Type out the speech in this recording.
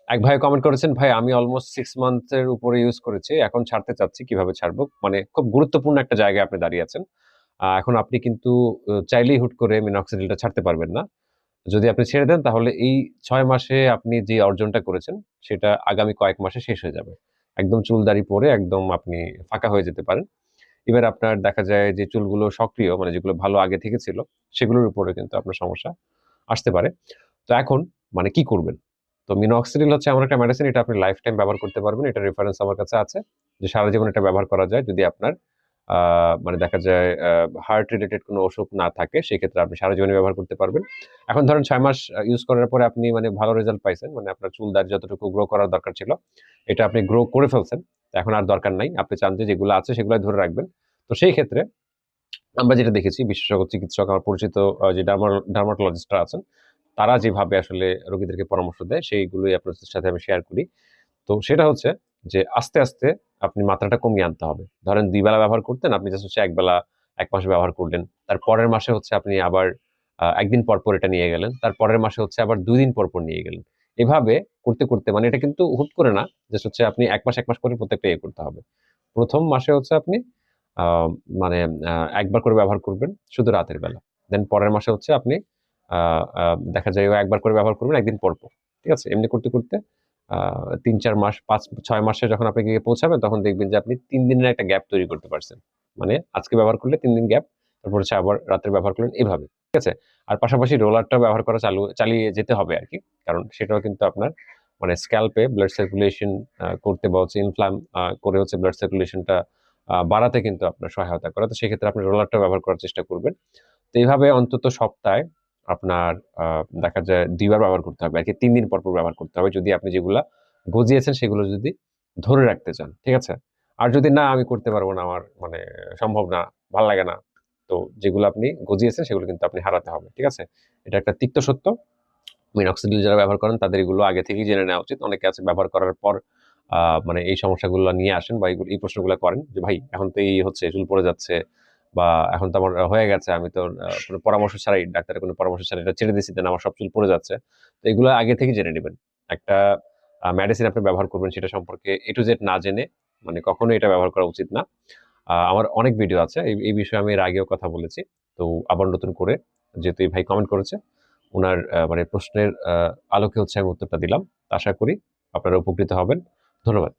এক ভাই কমেন্ট করেছেন, ভাই আমি অলমোস্ট 6 মান্থের উপরে ইউজ করেছি, এখন ছাড়তে চাচ্ছি, কিভাবে ছাড়বো? মানে খুব গুরুত্বপূর্ণ একটা জায়গায় আপনি দাঁড়িয়ে আছেন। এখন আপনি কিন্তু চাইলেই হুট করে মিনক্সিডিলটা ছাড়তে পারবেন না। যদি আপনি ছেড়ে দেন তাহলে এই 6 মাসে আপনি যে অর্জনটা করেছেন সেটা আগামী কয়েক মাসে শেষ হয়ে যাবে। একদম চুল দাড়ি পড়ে একদম আপনি ফাঁকা হয়ে যেতে পারেন। এবার আপনার দেখা যায় যে চুলগুলো সক্রিয়, মানে যেগুলো ভালো আগে থেকে ছিল, সেগুলোর উপরে কিন্তু আপনার সমস্যা আসতে পারে। তো এখন মানে কি করবেন? তো মিনক্সিডিল হচ্ছে এমন একটা মেডিসিন, এটা আপনি লাইফ টাইম ব্যবহার করতে পারবেন। এটা রেফারেন্স আমার কাছে আছে যে সারা জীবন এটা ব্যবহার করা যায়। যদি আপনার মানে দেখা যায় হার্ট রিলেটেড কোনো অসুখ না থাকে, সেক্ষেত্রে আপনি সারা জীবনে ব্যবহার করতে পারবেন। এখন ধরেন ৬ মাস ইউজ করার পরে আপনি মানে ভালো রেজাল্ট পাইছেন। মানে আপনার চুল দাড়ি যতটুকু গ্রো করার দরকার ছিল, এটা আপনি গ্রো করে ফেলছেন। এখন আর দরকার নাই। আপনি চান যে যেগুলো আছে সেগুলাই ধরে রাখবেন। তো সেই ক্ষেত্রে আমরা যেটা দেখেছি, বিশেষজ্ঞ চিকিৎসক আমার পরিচিত যে ডার্মাটোলজিস্টরা আছেন, তারা যেভাবে আসলে রোগীদেরকে পরামর্শ দেয় সেইগুলোই আপনাদের সাথে আমি শেয়ার করি। তো সেটা হচ্ছে যে আস্তে, আস্তে আপনি মাত্রাটা কমিয়ে আনতে হবে। ধরেন ২ বেলা ব্যবহার করতেন, আপনি জাস্ট হচ্ছে ১ বেলা ১ মাস ব্যবহার করলেন। তার পরের মাসে হচ্ছে আপনি আবার ১ দিন পর, পর এটা নিয়ে গেলেন। তার পরের মাসে হচ্ছে আবার ২ দিন পর, পর নিয়ে গেলেন। এভাবে করতে, করতে মানে এটা কিন্তু হুট করে না, জাস্ট হচ্ছে আপনি ১ মাস, ১ মাস করে প্রত্যেকটা করতে হবে। ১ম মাসে হচ্ছে আপনি আ মানে ১ বার করে ব্যবহার করবেন শুধু রাতের বেলা। দেন পরের মাসে হচ্ছে আপনি আ আ দেখা যায় ১ বার করে ব্যবহার করবেন ১ দিন পর, পর। ঠিক আছে? এমনি করতে, করতে আ ৩-৪ মাস ৫-৬ মাসে যখন আপনি গিয়ে পৌঁছাবেন, তখন দেখবেন যে আপনি ৩ দিনের একটা গ্যাপ তৈরি করতে পারছেন। মানে আজকে ব্যবহার করলে ৩ দিন গ্যাপ, তারপর হচ্ছে আবার রাত্রে ব্যবহার করলেন, এভাবে। ঠিক আছে? আর পাশাপাশি রোলারটাও ব্যবহার করা চালিয়ে যেতে হবে আরকি। কারণ সেটাও কিন্তু আপনার মানে স্ক্যাল্পে ব্লাড সার্কুলেশন করতে বা হচ্ছে করে হচ্ছে ব্লাড সার্কুলেশনটা বাড়াতে কিন্তু আপনার সহায়তা করে। তো সেক্ষেত্রে আপনি রোলারটা ব্যবহার করার চেষ্টা করবেন। তো এইভাবে অন্তত সপ্তাহে আপনার আ দেখা যায় ২ বার ব্যবহার করতে হবে আরকি। ৩ দিন পর, পর ব্যবহার করতে হবে। যদি আপনি যেগুলা গজিয়েছেন সেগুলো যদি ধরে রাখতে চান। ঠিক আছে? আর যদি না আমি করতে পারব না, আমার মানে সম্ভব না, ভাল লাগে না। তো যেগুলো আপনি গজিয়েছেন সেগুলো কিন্তু আপনি হারাতে হবে। ঠিক আছে? এটা একটা তিক্ত সত্য। মিনক্সিডিল যারা ব্যবহার করেন তাদের এগুলো আগে থেকেই জেনে নেওয়া উচিত। অনেকে আছে ব্যবহার করার পর আ মানে এই সমস্যাগুলো নিয়ে আসেন বা এই প্রশ্নগুলো করেন যে, "ভাই এখন তো এই হচ্ছে, চুল পড়ে যাচ্ছে বা এখন তো আমার হয়ে গেছে। আমি তো কোনো পরামর্শ ছাড়াই, ডাক্তারের কোনো পরামর্শ ছাড়াই এটা ছেড়ে দিয়েছি, দেন আমার সব চুল পড়ে যাচ্ছে।" তো এগুলো আগে থেকেই জেনে নিবেন। একটা মেডিসিন আপনি ব্যবহার করবেন সেটা সম্পর্কে A to Z না জেনে মানে কখনোই এটা ব্যবহার করা উচিত না। আমার অনেক ভিডিও আছে। এই বিষয়ে আমি এর আগেও কথা বলেছি। তো আবার নতুন করে, যেহেতু এই ভাই কমেন্ট করেছে, উনার মানে প্রশ্নের আলোকে হচ্ছে আমি উত্তরটা দিলাম। আশা করি আপনারা উপকৃত হবেন। ধন্যবাদ।